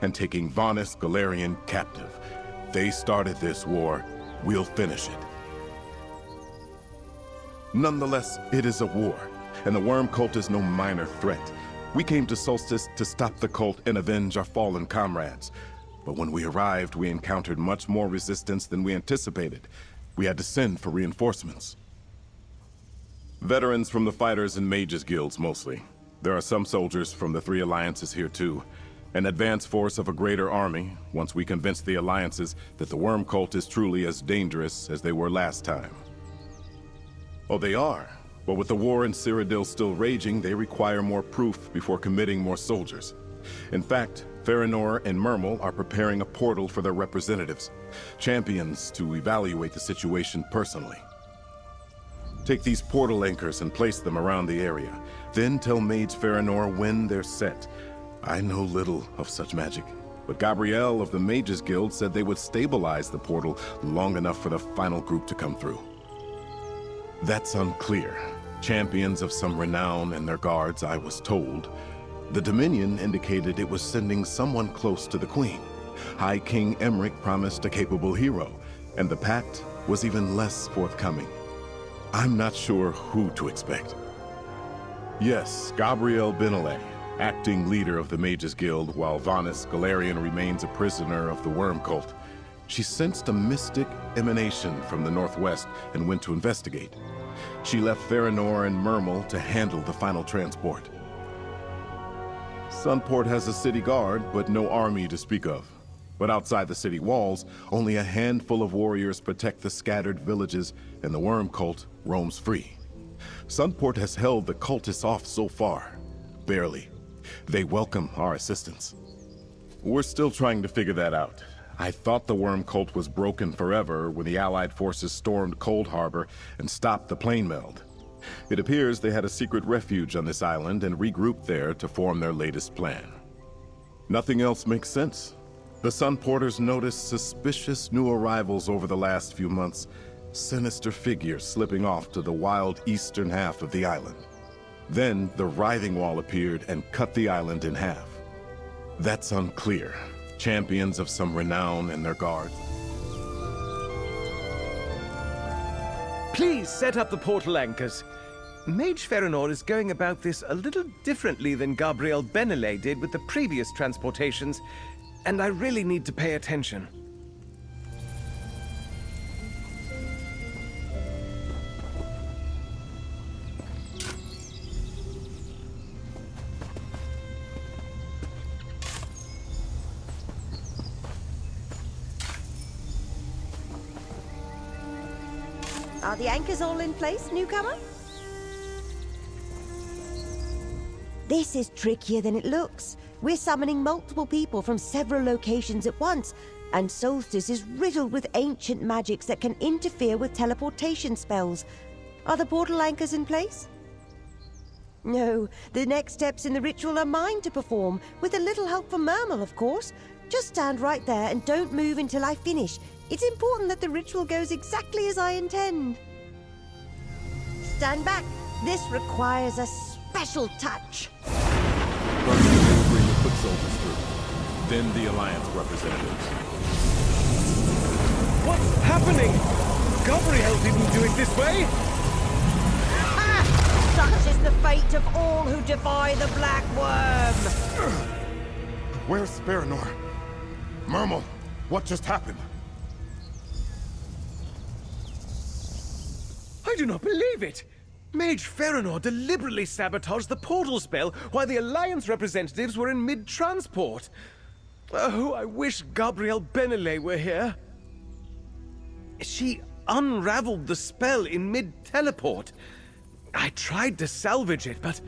and taking Vanis Galarian captive. They started this war. We'll finish it. Nonetheless, it is a war, and the Worm Cult is no minor threat. We came to Solstice to stop the cult and avenge our fallen comrades. But when we arrived, we encountered much more resistance than we anticipated. We had to send for reinforcements. Veterans from the Fighters and Mages Guilds, mostly. There are some soldiers from the 3 alliances here, too. An advance force of a greater army, once we convince the alliances that the Worm Cult is truly as dangerous as they were last time. Oh, they are. But with the war in Cyrodiil still raging, they require more proof before committing more soldiers. In fact, Farinor and Mermel are preparing a portal for their representatives, champions to evaluate the situation personally. Take these portal anchors and place them around the area. Then tell Mage Farinor when they're set. I know little of such magic, but Gabrielle of the Mages Guild said they would stabilize the portal long enough for the final group to come through. That's unclear. Champions of some renown and their guards, I was told. The Dominion indicated it was sending someone close to the Queen. High King Emmerich promised a capable hero, and the Pact was even less forthcoming. I'm not sure who to expect. Yes, Gabrielle Benelay, acting leader of the Mages Guild, while Vanis Galarian remains a prisoner of the Worm Cult. She sensed a mystic emanation from the northwest and went to investigate. She left Farinor and Mermel to handle the final transport. Sunport has a city guard, but no army to speak of. But outside the city walls, only a handful of warriors protect the scattered villages, and the Worm Cult roams free. Sunport has held the cultists off so far. Barely. They welcome our assistance. We're still trying to figure that out. I thought the Worm Cult was broken forever when the Allied forces stormed Cold Harbor and stopped the plane meld. It appears they had a secret refuge on this island and regrouped there to form their latest plan. Nothing else makes sense. The Sunporters noticed suspicious new arrivals over the last few months, sinister figures slipping off to the wild eastern half of the island. Then the Writhing Wall appeared and cut the island in half. That's unclear. Champions of some renown and their guards. Please set up the portal anchors. Mage Farinor is going about this a little differently than Gabrielle Benelay did with the previous transportations, and I really need to pay attention. Are the anchors all in place, newcomer? This is trickier than it looks. We're summoning multiple people from several locations at once, and Solstice is riddled with ancient magics that can interfere with teleportation spells. Are the portal anchors in place? No, the next steps in the ritual are mine to perform, with a little help from Mermel, of course. Just stand right there and don't move until I finish. It's important that the ritual goes exactly as I intend. Stand back. This requires a special touch. First, we'll bring the foot soldiers through. Then the Alliance representatives. What's happening? Gabrielle didn't do it this way! Such is the fate of all who defy the Black Worm! Where's Farinor? Mermel, what just happened? I do not believe it! Mage Farinor deliberately sabotaged the portal spell while the Alliance representatives were in mid-transport. Oh, I wish Gabrielle Benelay were here. She unraveled the spell in mid-teleport. I tried to salvage it, but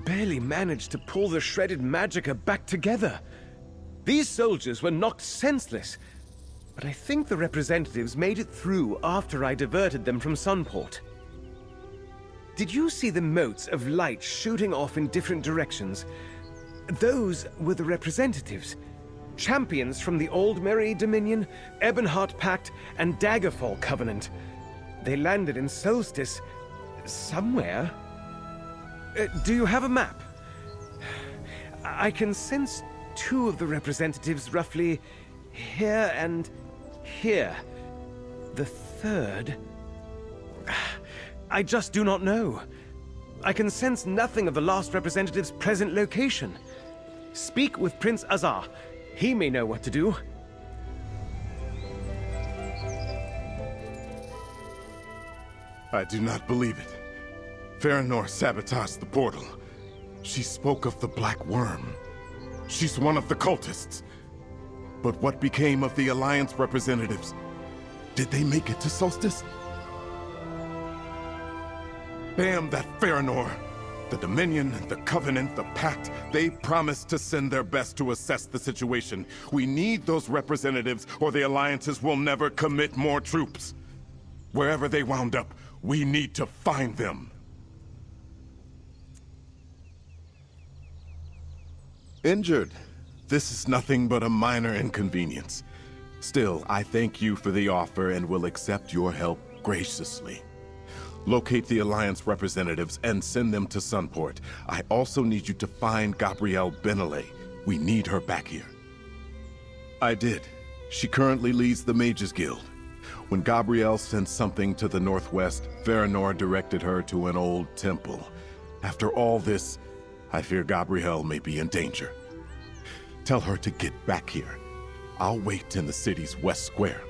barely managed to pull the shredded magicka back together. These soldiers were knocked senseless, but I think the representatives made it through after I diverted them from Sunport. Did you see the motes of light shooting off in different directions? Those were the representatives. Champions from the Old Merry Dominion, Ebonheart Pact, and Daggerfall Covenant. They landed in Solstice somewhere. Do you have a map? I can sense two of the representatives roughly here and here. The third... I just do not know. I can sense nothing of the last representative's present location. Speak with Prince Azah. He may know what to do. I do not believe it. Feranor sabotaged the portal. She spoke of the Black Worm. She's one of the cultists. But what became of the Alliance representatives? Did they make it to Solstice? Damn that Feranor! The Dominion, the Covenant, the Pact, they promised to send their best to assess the situation. We need those representatives, or the Alliances will never commit more troops. Wherever they wound up, we need to find them. Injured. This is nothing but a minor inconvenience. Still, I thank you for the offer and will accept your help graciously. Locate the Alliance representatives and send them to Sunport. I also need you to find Gabrielle Benelay. We need her back here. I did. She currently leads the Mages Guild. When Gabrielle sent something to the northwest, Feranor directed her to an old temple. After all this, I fear Gabrielle may be in danger. Tell her to get back here. I'll wait in the city's west square.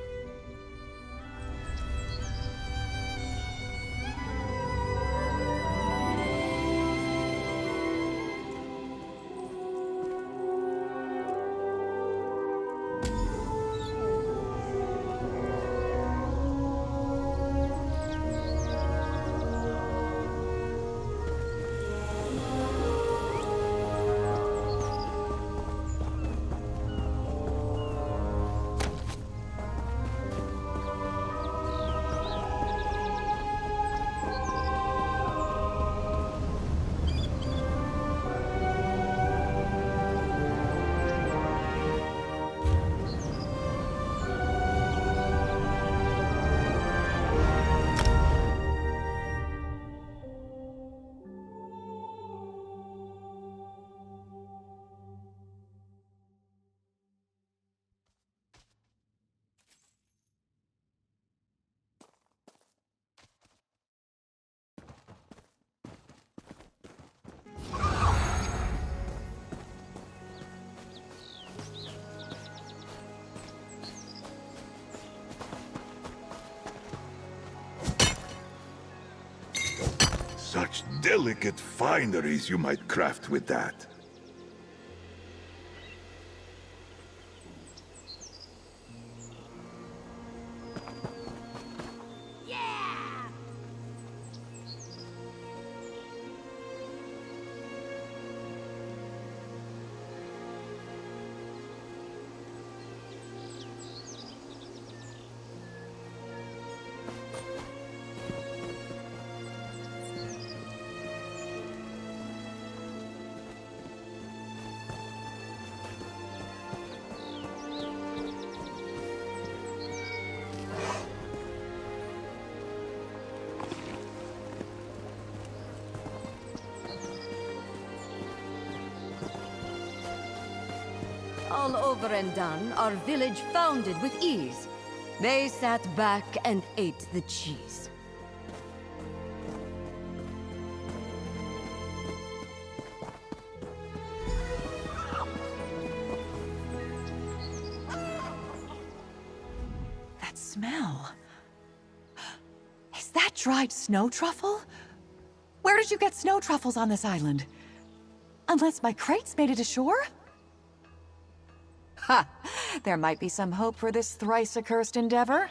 Such delicate fineries you might craft with that. All over and done, our village founded with ease. They sat back and ate the cheese. That smell. Is that dried snow truffle? Where did you get snow truffles on this island? Unless my crates made it ashore? Ha! There might be some hope for this thrice-accursed endeavor.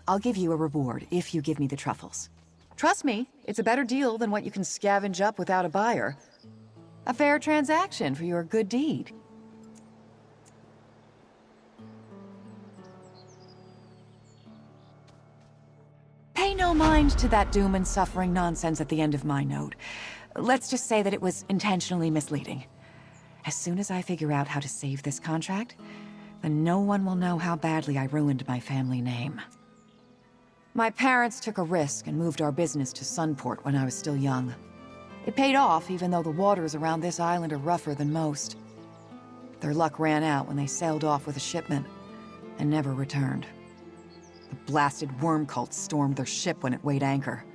I'll give you a reward if you give me the truffles. Trust me, it's a better deal than what you can scavenge up without a buyer. A fair transaction for your good deed. Pay no mind to that doom and suffering nonsense at the end of my note. Let's just say that it was intentionally misleading. As soon as I figure out how to save this contract, then no one will know how badly I ruined my family name. My parents took a risk and moved our business to Sunport when I was still young. It paid off, even though the waters around this island are rougher than most. Their luck ran out when they sailed off with a shipment and never returned. The blasted worm cult stormed their ship when it weighed anchor.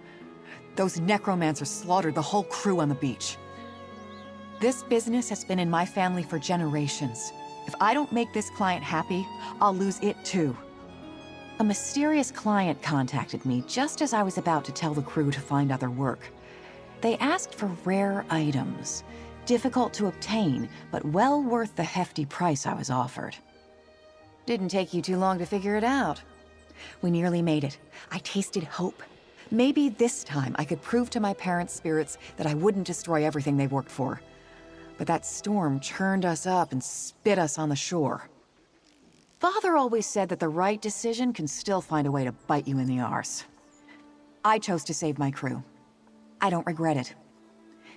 Those necromancers slaughtered the whole crew on the beach. This business has been in my family for generations. If I don't make this client happy, I'll lose it too. A mysterious client contacted me just as I was about to tell the crew to find other work. They asked for rare items, difficult to obtain, but well worth the hefty price I was offered. Didn't take you too long to figure it out. We nearly made it. I tasted hope. Maybe this time I could prove to my parents' spirits that I wouldn't destroy everything they've worked for. But that storm churned us up and spit us on the shore. Father always said that the right decision can still find a way to bite you in the arse. I chose to save my crew. I don't regret it.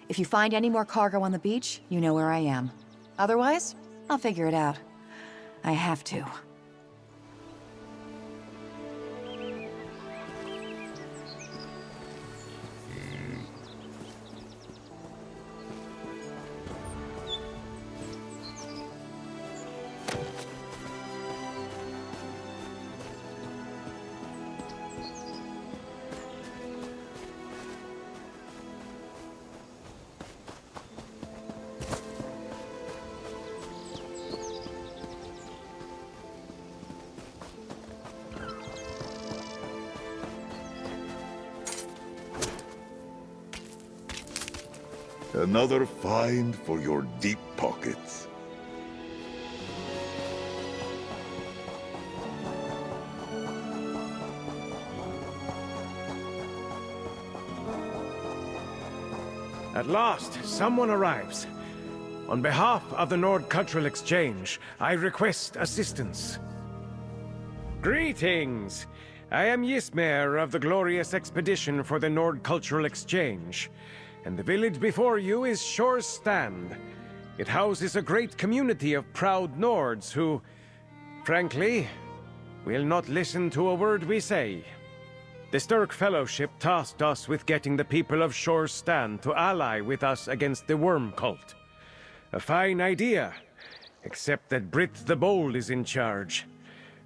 If you find any more cargo on the beach, you know where I am. Otherwise, I'll figure it out. I have to. Another find for your deep pockets. At last, someone arrives. On behalf of the Nord Cultural Exchange, I request assistance. Greetings! I am Ysmer of the glorious expedition for the Nord Cultural Exchange. And the village before you is Shore's Stand. It houses a great community of proud Nords who, frankly, will not listen to a word we say. The Sturk Fellowship tasked us with getting the people of Shore's Stand to ally with us against the Worm Cult. A fine idea, except that Brit the Bold is in charge.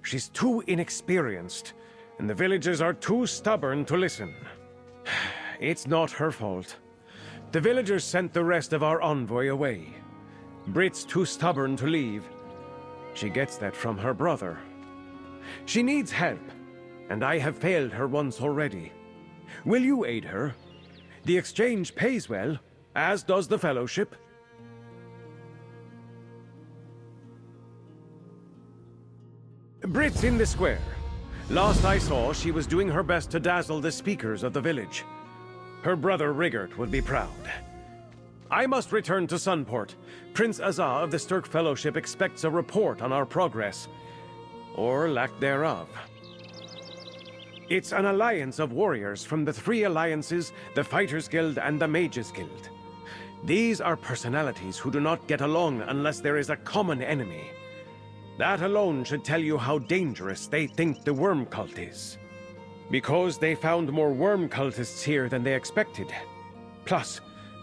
She's too inexperienced, and the villagers are too stubborn to listen. It's not her fault. The villagers sent the rest of our envoy away. Brit's too stubborn to leave. She gets that from her brother. She needs help, and I have failed her once already. Will you aid her? The exchange pays well, as does the Fellowship. Brit's in the square. Last I saw, she was doing her best to dazzle the speakers of the village. Her brother Rigert would be proud. I must return to Sunport. Prince Azah of the Sturk Fellowship expects a report on our progress. Or lack thereof. It's an alliance of warriors from the 3 alliances, the Fighters Guild and the Mages Guild. These are personalities who do not get along unless there is a common enemy. That alone should tell you how dangerous they think the Worm Cult is. Because they found more worm cultists here than they expected. Plus,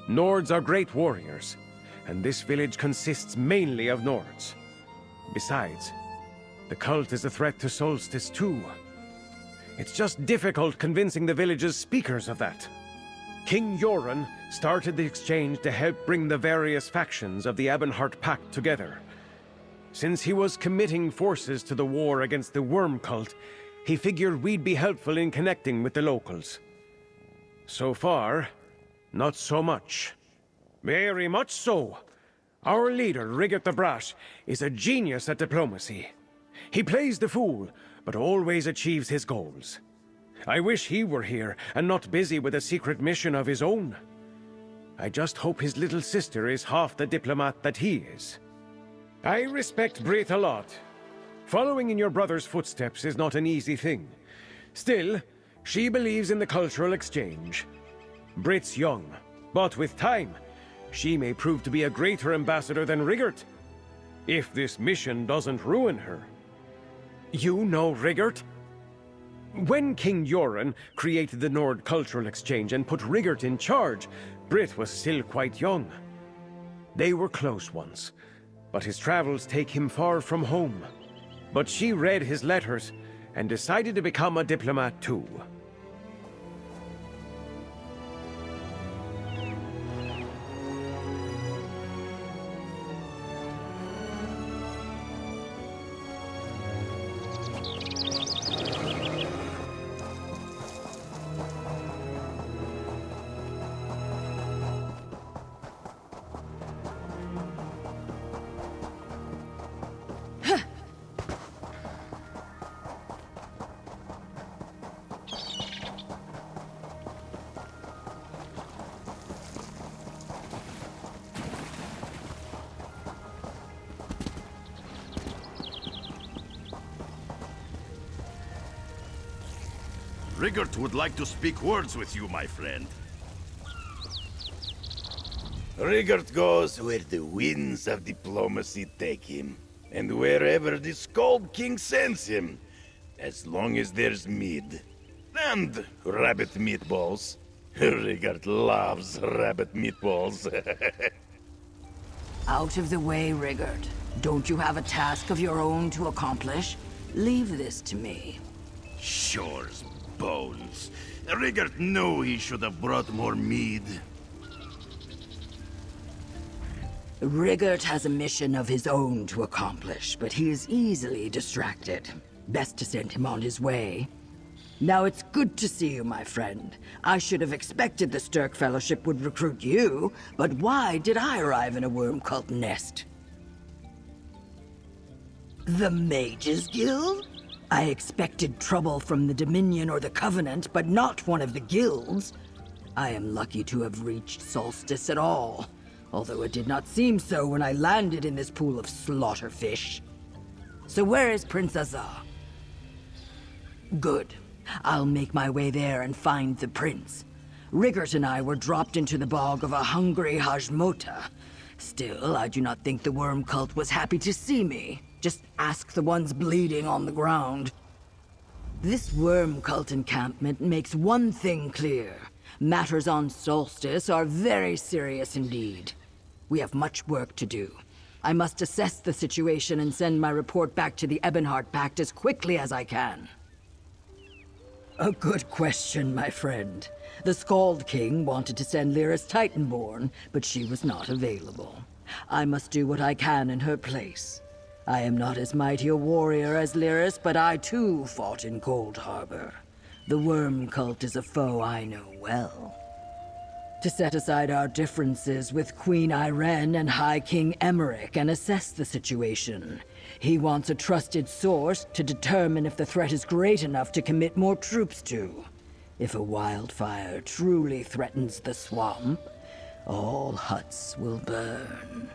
Nords are great warriors, and this village consists mainly of Nords. Besides, the cult is a threat to Solstice too. It's just difficult convincing the village's speakers of that. King Yoren started the exchange to help bring the various factions of the Ebonheart Pact together. Since he was committing forces to the war against the Worm Cult, he figured we'd be helpful in connecting with the locals. So far, not so much. Very much so. Our leader, Rigert the Brash, is a genius at diplomacy. He plays the fool, but always achieves his goals. I wish he were here and not busy with a secret mission of his own. I just hope his little sister is half the diplomat that he is. I respect Brit a lot. Following in your brother's footsteps is not an easy thing. Still, she believes in the cultural exchange. Brit's young, but with time, she may prove to be a greater ambassador than Rigert. If this mission doesn't ruin her. You know Rigert? When King Yoren created the Nord Cultural Exchange and put Rigert in charge, Brit was still quite young. They were close once. but his travels take him far from home. But she read his letters and decided to become a diplomat too. Rigert would like to speak words with you, my friend. Rigert goes where the winds of diplomacy take him, and wherever the Scald King sends him, as long as there's mead. And rabbit meatballs. Rigert loves rabbit meatballs. Out of the way, Rigert. Don't you have a task of your own to accomplish? Leave this to me. Shore's bones. Rigert knew he should have brought more mead. Rigert has a mission of his own to accomplish, but he is easily distracted. Best to send him on his way. Now it's good to see you, my friend. I should have expected the Stirk Fellowship would recruit you, but why did I arrive in a worm cult nest? The Mages Guild? I expected trouble from the Dominion or the Covenant, but not one of the guilds. I am lucky to have reached Solstice at all, although it did not seem so when I landed in this pool of slaughterfish. So where is Prince Azah? Good. I'll make my way there and find the prince. Rigert and I were dropped into the bog of a hungry Hajmota. Still, I do not think the worm cult was happy to see me. Just ask the ones bleeding on the ground. This worm cult encampment makes one thing clear. Matters on Solstice are very serious indeed. We have much work to do. I must assess the situation and send my report back to the Ebonheart Pact as quickly as I can. A good question, my friend. The Scald King wanted to send Lyris Titanborn, but she was not available. I must do what I can in her place. I am not as mighty a warrior as Lyris, but I too fought in Cold Harbor. The worm cult is a foe I know well. To set aside our differences with Queen Irene and High King Emmerich and assess the situation. He wants a trusted source to determine if the threat is great enough to commit more troops to. If a wildfire truly threatens the swamp, all huts will burn.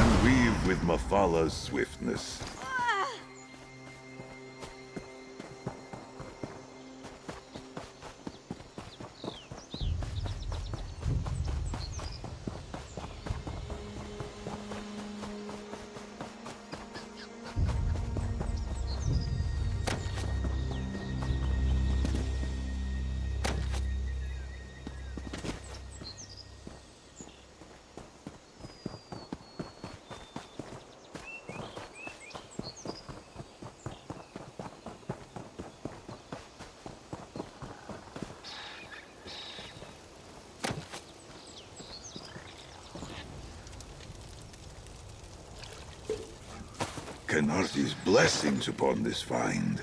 and weave with Mafala's swiftness. Canarti's blessings upon this find.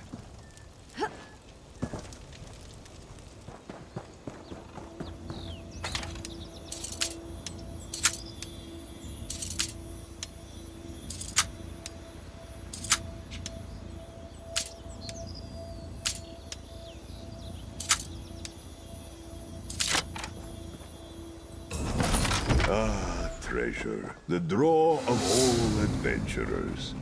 Ah, treasure, the draw of all adventurers.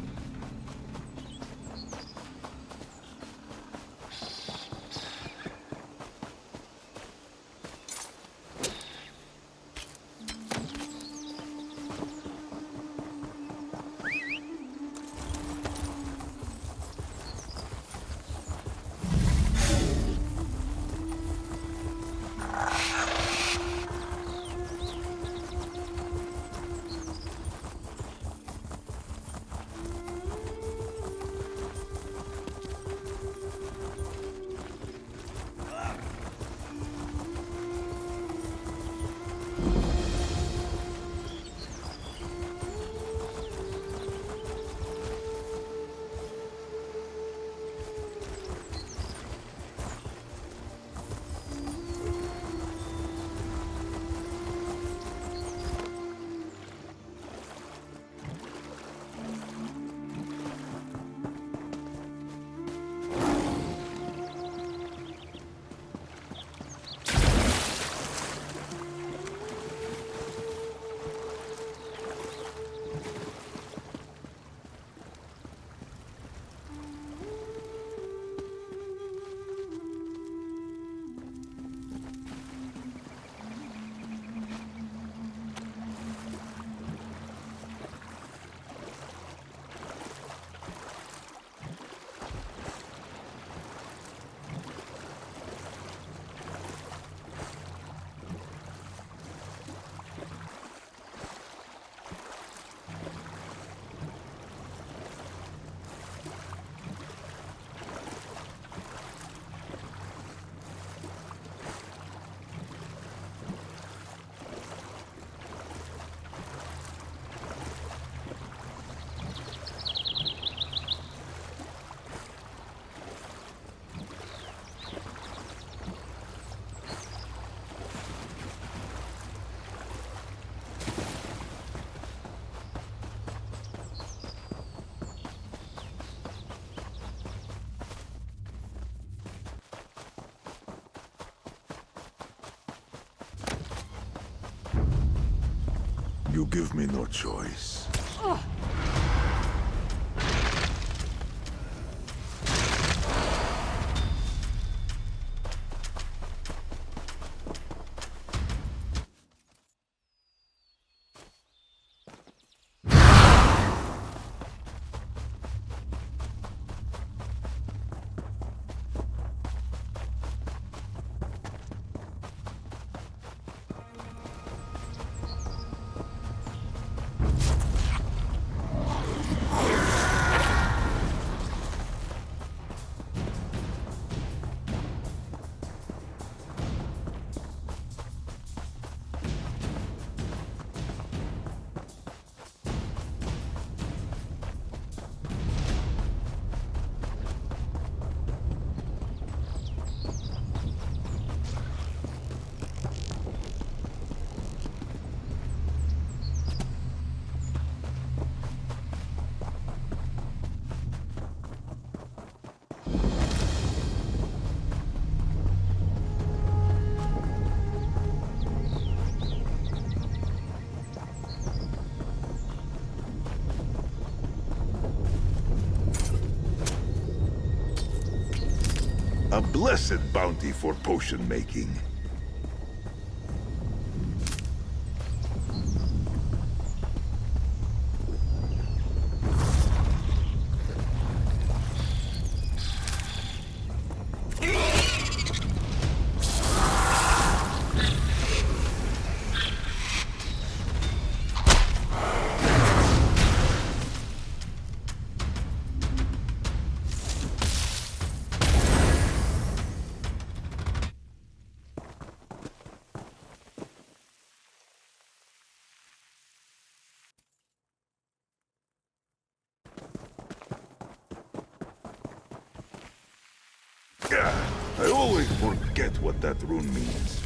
You give me no choice. A blessed bounty for potion making. I always forget what that rune means.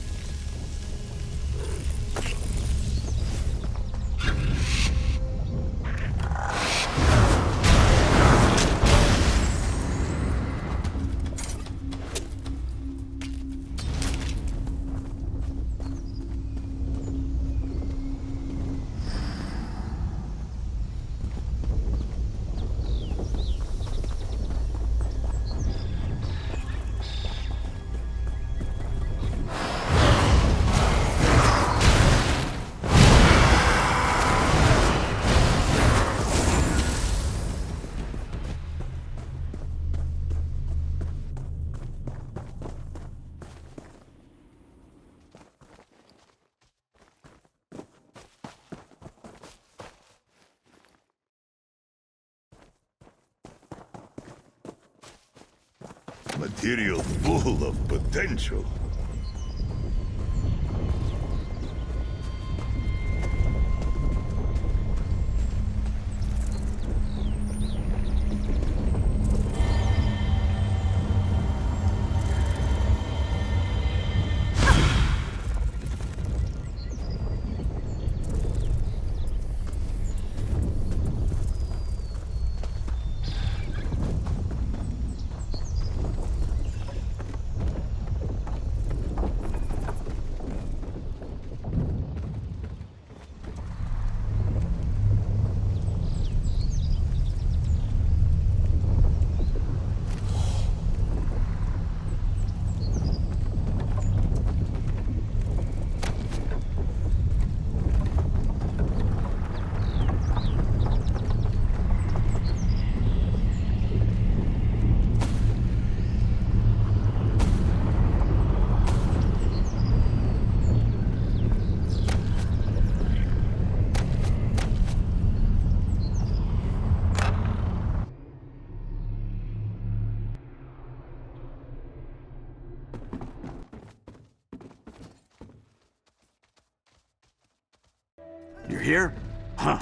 Material full of potential. You're here? Huh.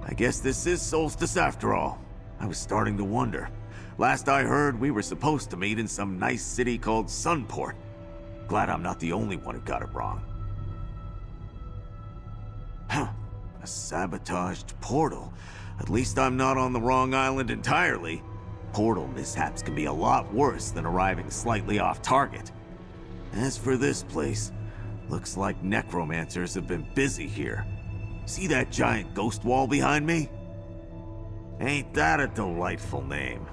I guess this is Solstice after all. I was starting to wonder. Last I heard, we were supposed to meet in some nice city called Sunport. Glad I'm not the only one who got it wrong. Huh. A sabotaged portal. At least I'm not on the wrong island entirely. Portal mishaps can be a lot worse than arriving slightly off target. As for this place, looks like necromancers have been busy here. See that giant ghost wall behind me? Ain't that a delightful name?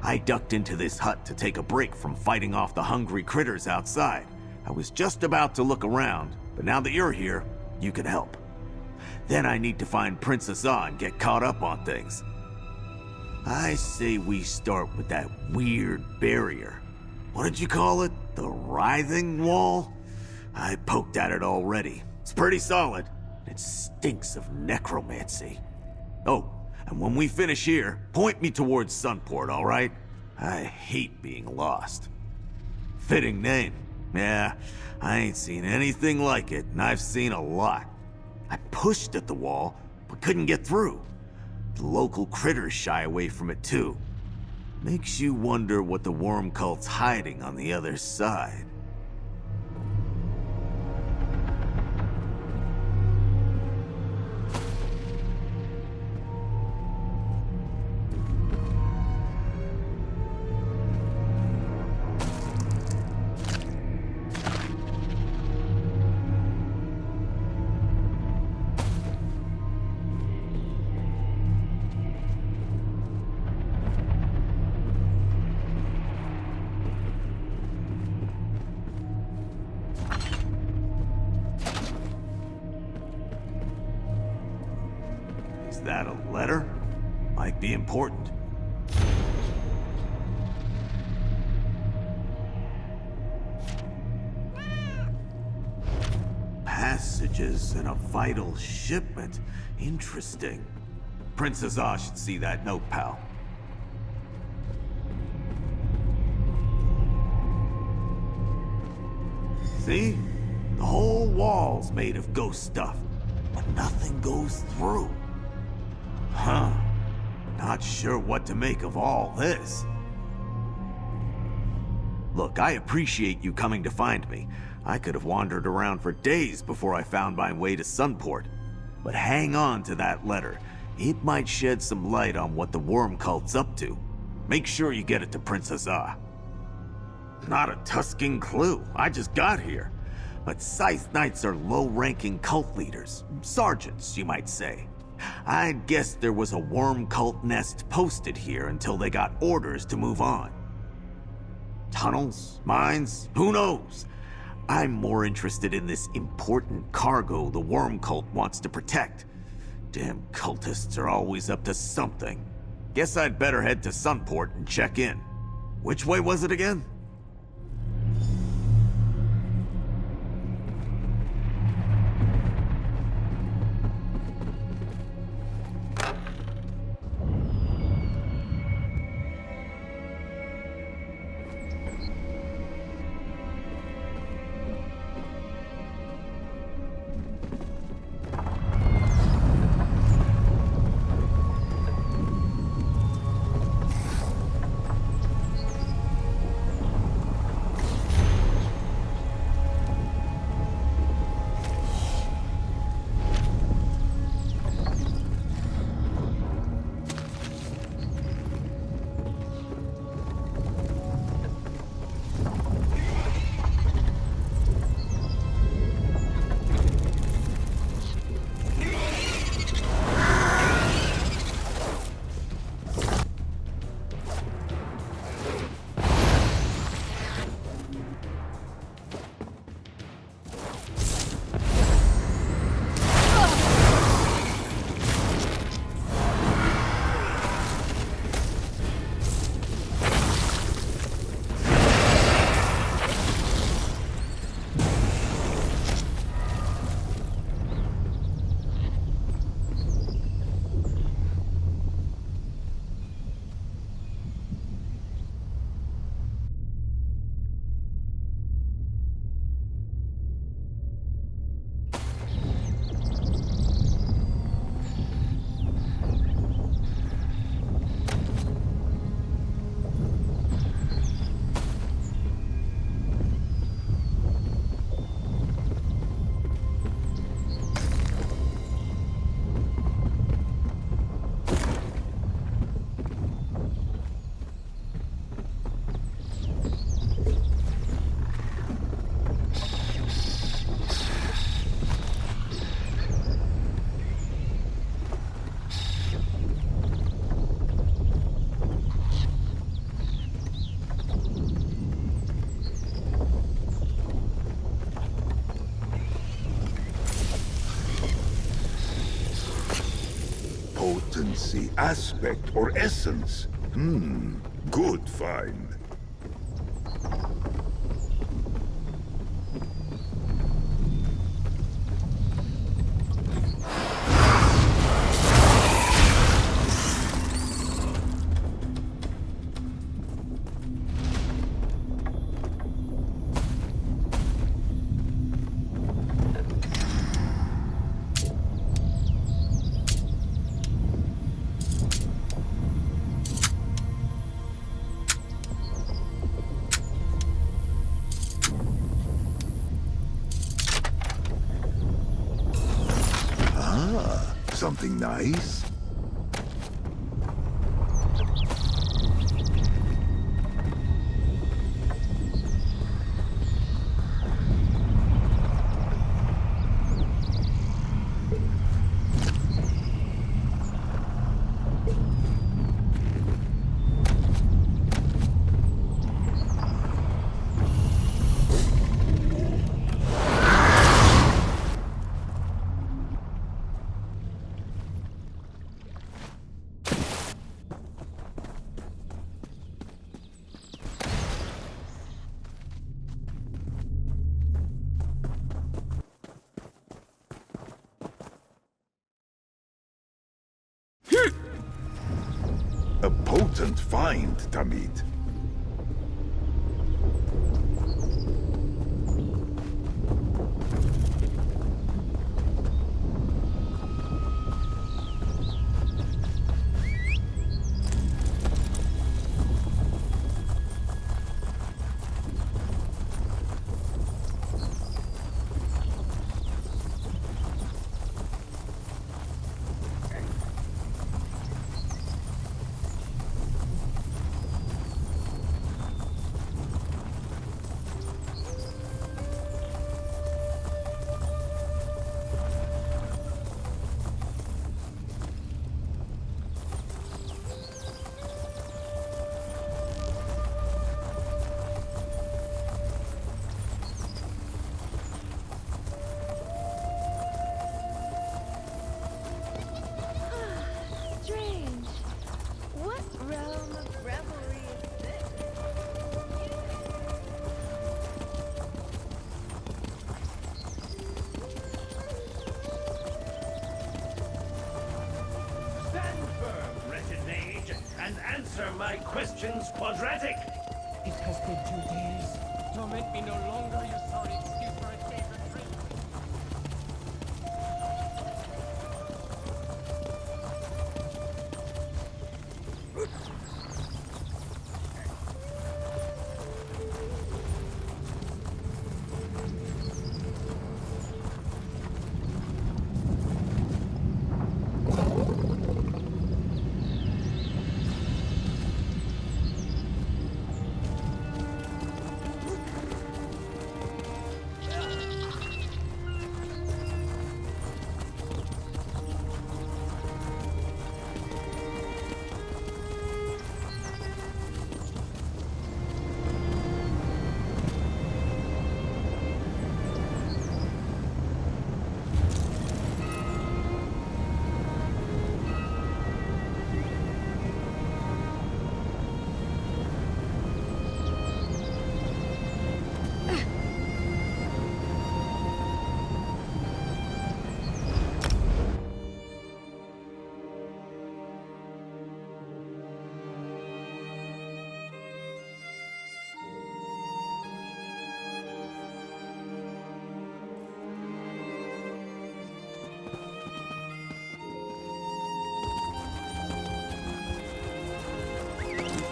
I ducked into this hut to take a break from fighting off the hungry critters outside. I was just about to look around, but now that you're here, you can help. Then I need to find Prince Azah and get caught up on things. I say we start with that weird barrier. What did you call it? The writhing wall? I poked at it already. It's pretty solid. It stinks of necromancy. Oh, and when we finish here, point me towards Sunport, all right? I hate being lost. Fitting name. Yeah, I ain't seen anything like it, and I've seen a lot. I pushed at the wall, but couldn't get through. The local critters shy away from it too. Makes you wonder what the worm cult's hiding on the other side. Is that a letter? Might be important. Passages in a vital shipment. Interesting. Prince Azah should see that note, pal. See? The whole wall's made of ghost stuff, but nothing goes through. Huh. Not sure what to make of all this. Look, I appreciate you coming to find me. I could have wandered around for days before I found my way to Sunport. But hang on to that letter. It might shed some light on what the Worm Cult's up to. Make sure you get it to Prince Azah. Not a Tuscan clue. I just got here. But Scythe Knights are low-ranking cult leaders. Sergeants, you might say. I'd guess there was a Worm Cult nest posted here until they got orders to move on. Tunnels? Mines? Who knows? I'm more interested in this important cargo the Worm Cult wants to protect. Damn cultists are always up to something. Guess I'd better head to Sunport and check in. Which way was it again? Potency, aspect, or essence? Good find. Something nice? A potent find, Tamid. Strange. What realm of revelry is this? Stand firm, wretched mage, and answer my questions quadratic. It has been 2 days. Torment me no longer, you sorry excuse for a favorite drink.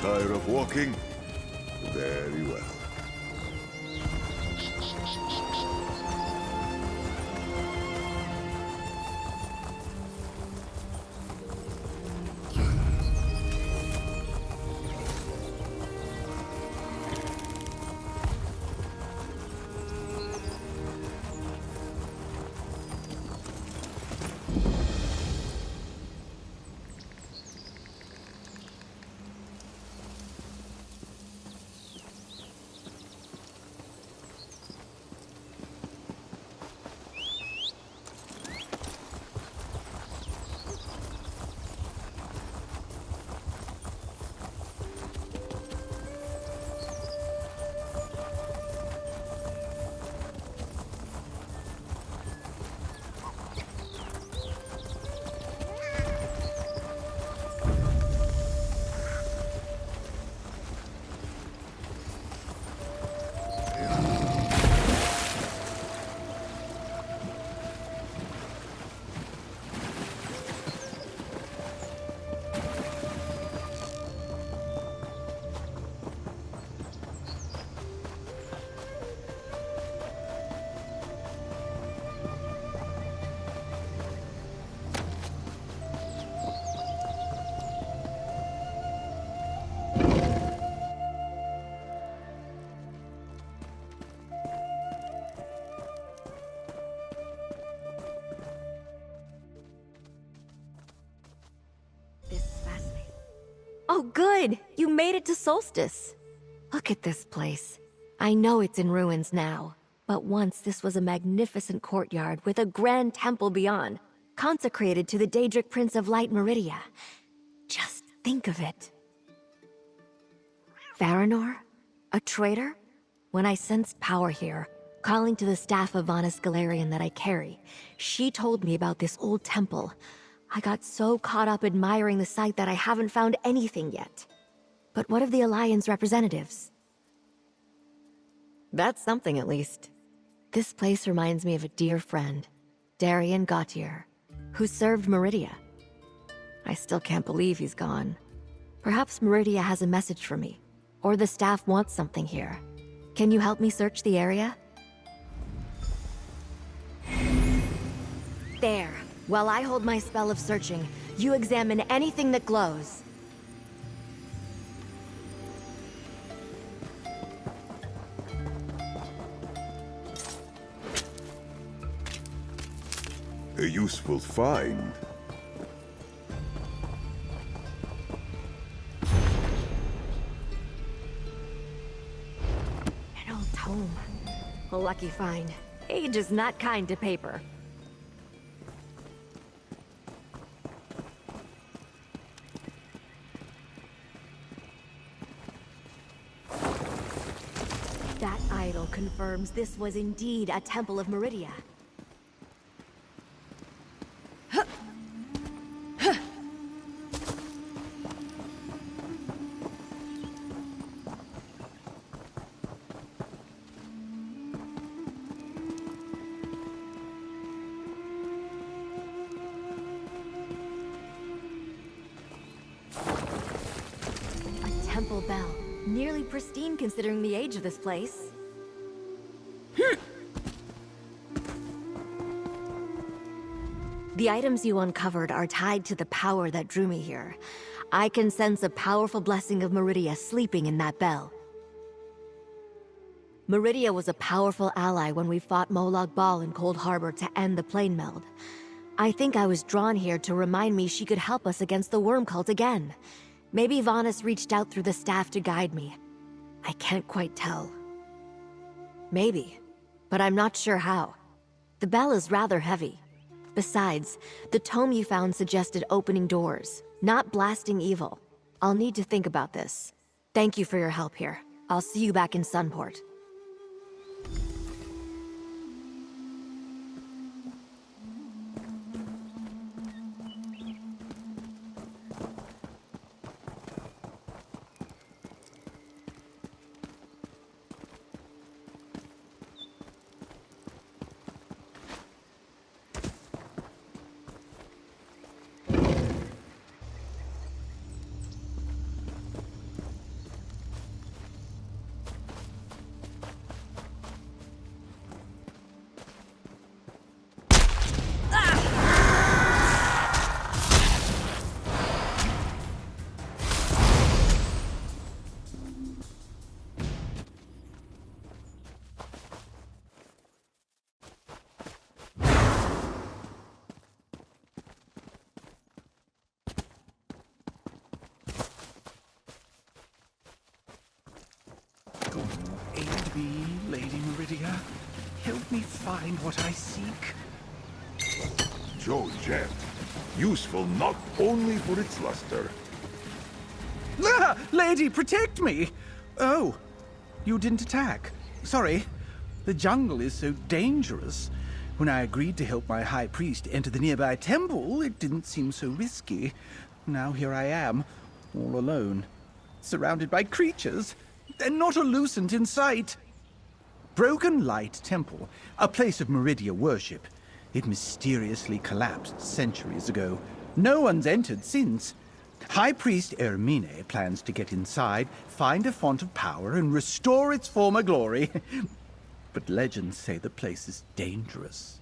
Tired of walking? Very well. Oh, good! You made it to Solstice. Look at this place. I know it's in ruins now, but once this was a magnificent courtyard with a grand temple beyond, consecrated to the Daedric Prince of Light Meridia. Just think of it. Farinor? A traitor? When I sensed power here, calling to the staff of Vanus Galarian that I carry, she told me about this old temple. I got so caught up admiring the site that I haven't found anything yet. But what of the Alliance representatives? That's something, at least. This place reminds me of a dear friend, Darian Gautier, who served Meridia. I still can't believe he's gone. Perhaps Meridia has a message for me, or the staff wants something here. Can you help me search the area? There. While I hold my spell of searching, you examine anything that glows. A useful find. An old tome. A lucky find. Age is not kind to paper. That idol confirms this was indeed a temple of Meridia. Temple bell. Nearly pristine considering the age of this place. The items you uncovered are tied to the power that drew me here. I can sense a powerful blessing of Meridia sleeping in that bell. Meridia was a powerful ally when we fought Molag Bal in Cold Harbor to end the plane meld. I think I was drawn here to remind me she could help us against the worm cult again. Maybe Vanas reached out through the staff to guide me. I can't quite tell. Maybe, but I'm not sure how. The bell is rather heavy. Besides, the tome you found suggested opening doors, not blasting evil. I'll need to think about this. Thank you for your help here. I'll see you back in Sunport. Aid me, Lady Meridia. Help me find what I seek. Georgette. Useful not only for its luster. Ah! Lady, protect me! Oh, you didn't attack. Sorry. The jungle is so dangerous. When I agreed to help my high priest enter the nearby temple, it didn't seem so risky. Now here I am, all alone, surrounded by creatures, and not a Lucent in sight. Broken Light Temple, a place of Meridia worship. It mysteriously collapsed centuries ago. No one's entered since. High Priest Ermine plans to get inside, find a font of power, and restore its former glory. But legends say the place is dangerous.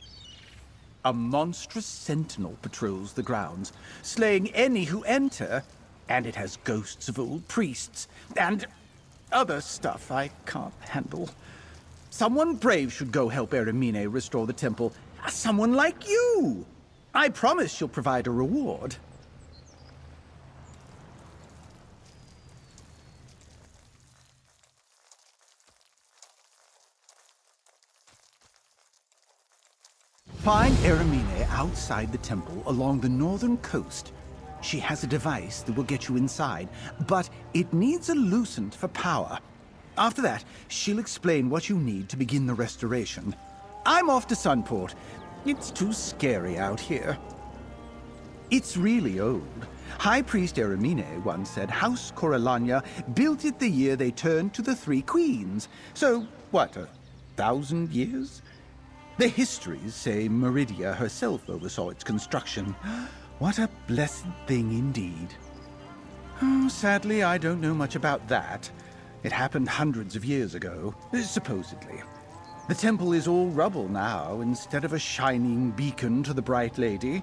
A monstrous sentinel patrols the grounds, slaying any who enter, and it has ghosts of old priests, and other stuff I can't handle. Someone brave should go help Ermine restore the temple. Someone like you! I promise you'll provide a reward. Find Ermine outside the temple along the northern coast. She has a device that will get you inside, but it needs a Lucent for power. After that, she'll explain what you need to begin the restoration. I'm off to Sunport. It's too scary out here. It's really old. High Priest Eremine once said House Corellania built it the year they turned to the Three Queens. So, what, 1,000 years? The histories say Meridia herself oversaw its construction. What a blessed thing indeed. Oh, sadly, I don't know much about that. It happened hundreds of years ago, supposedly. The temple is all rubble now, instead of a shining beacon to the Bright Lady.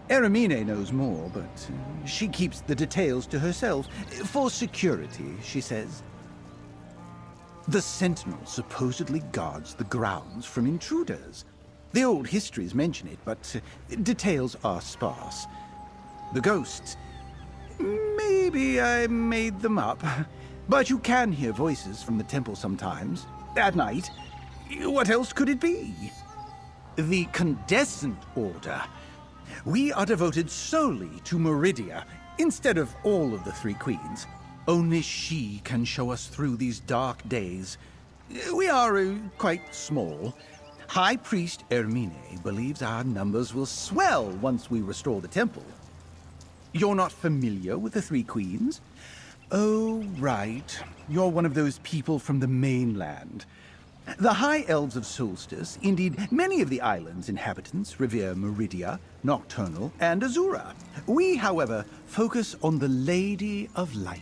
Eremine knows more, but she keeps the details to herself. For security, she says. The Sentinel supposedly guards the grounds from intruders. The old histories mention it, but details are sparse. The ghosts... maybe I made them up. But you can hear voices from the temple sometimes, at night. What else could it be? The Condescent Order. We are devoted solely to Meridia, instead of all of the Three Queens. Only she can show us through these dark days. We are quite small. High Priest Ermine believes our numbers will swell once we restore the temple. You're not familiar with the Three Queens? Oh, right. You're one of those people from the mainland. The High Elves of Solstice, indeed many of the island's inhabitants, revere Meridia, Nocturnal, and Azura. We, however, focus on the Lady of Light.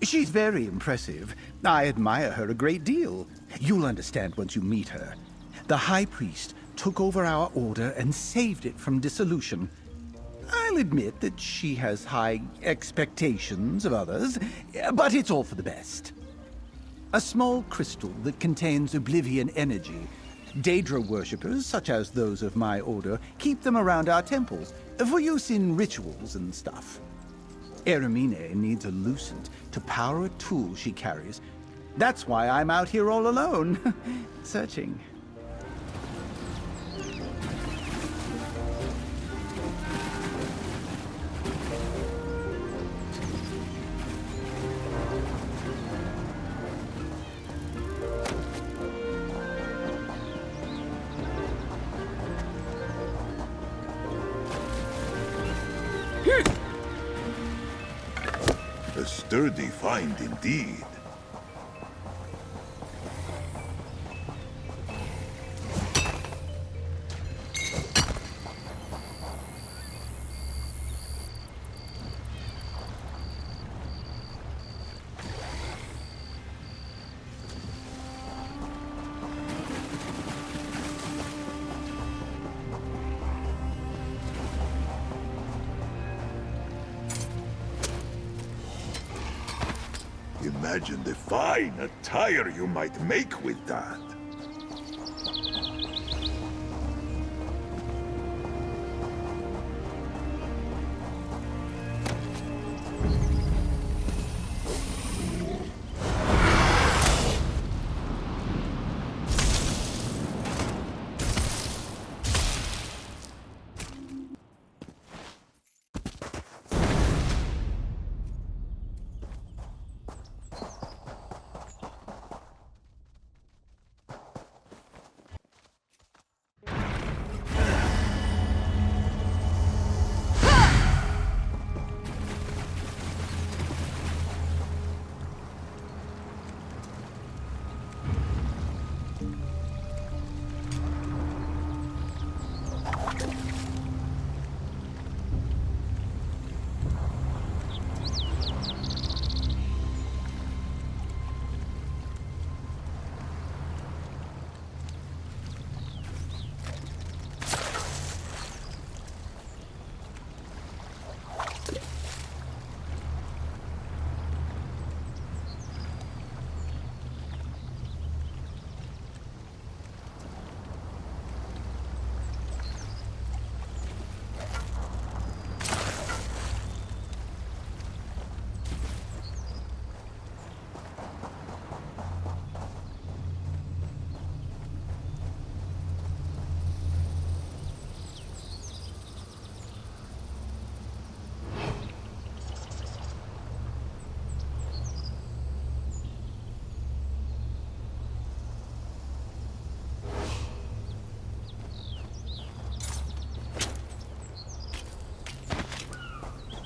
She's very impressive. I admire her a great deal. You'll understand once you meet her. The High Priest took over our order and saved it from dissolution. I'll admit that she has high expectations of others, but it's all for the best. A small crystal that contains oblivion energy. Daedra worshippers, such as those of my order, keep them around our temples, for use in rituals and stuff. Eremine needs a lucent to power a tool she carries. That's why I'm out here all alone, searching. A sturdy find indeed. Imagine the fine attire you might make with that.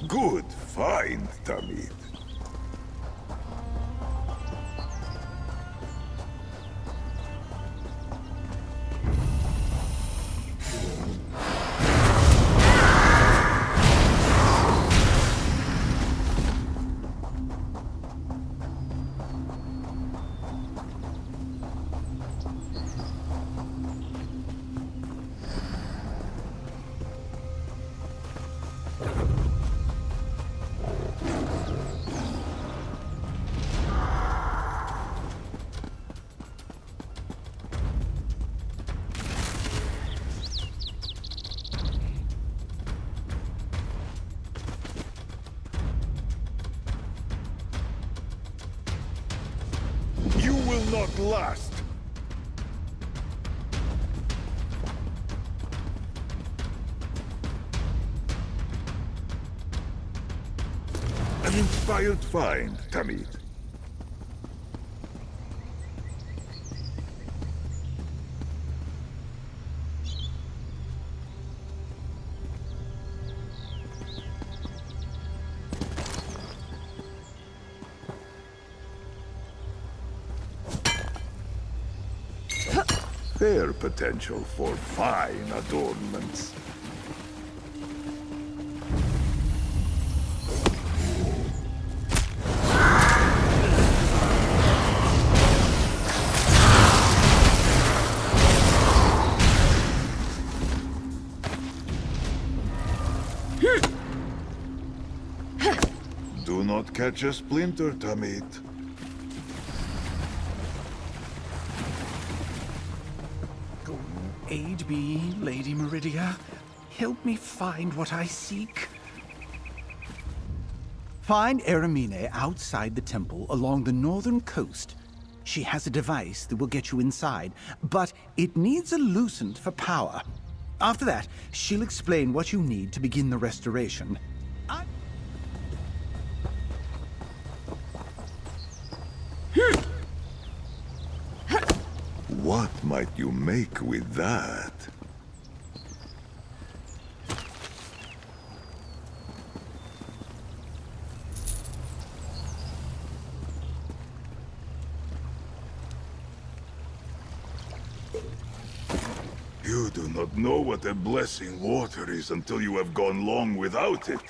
Good find, Tamid. You will not last! An inspired find, Tamid. Fair potential for fine adornments. Do not catch a splinter, Tamid. Aid me, Lady Meridia. Help me find what I seek. Find Eramine outside the temple along the northern coast. She has a device that will get you inside, but it needs a lucent for power. After that, she'll explain what you need to begin the restoration. What might you make with that? You do not know what a blessing water is until you have gone long without it.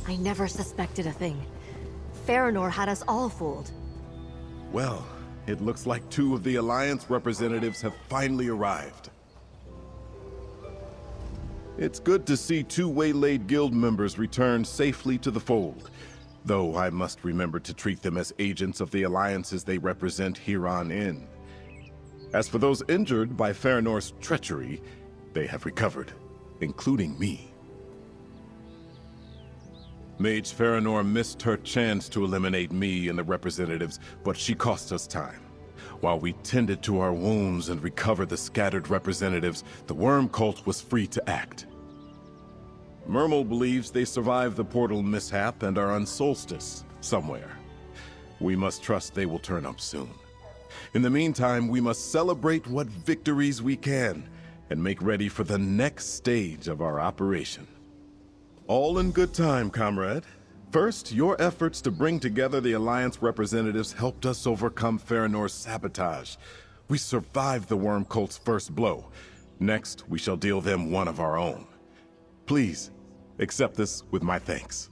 I never suspected a thing. Farinor had us all fooled. Well, it looks like 2 of the Alliance representatives have finally arrived. It's good to see 2 waylaid guild members return safely to the fold, though I must remember to treat them as agents of the alliances they represent here on in. As for those injured by Farinor's treachery, they have recovered, including me. Mage Farinor missed her chance to eliminate me and the representatives, but she cost us time. While we tended to our wounds and recovered the scattered representatives, the Worm Cult was free to act. Mermal believes they survived the portal mishap and are on Solstice, somewhere. We must trust they will turn up soon. In the meantime, we must celebrate what victories we can, and make ready for the next stage of our operation. All in good time, comrade. First, your efforts to bring together the Alliance representatives helped us overcome Farinor's sabotage. We survived the Worm Cult's first blow. Next, we shall deal them one of our own. Please, accept this with my thanks.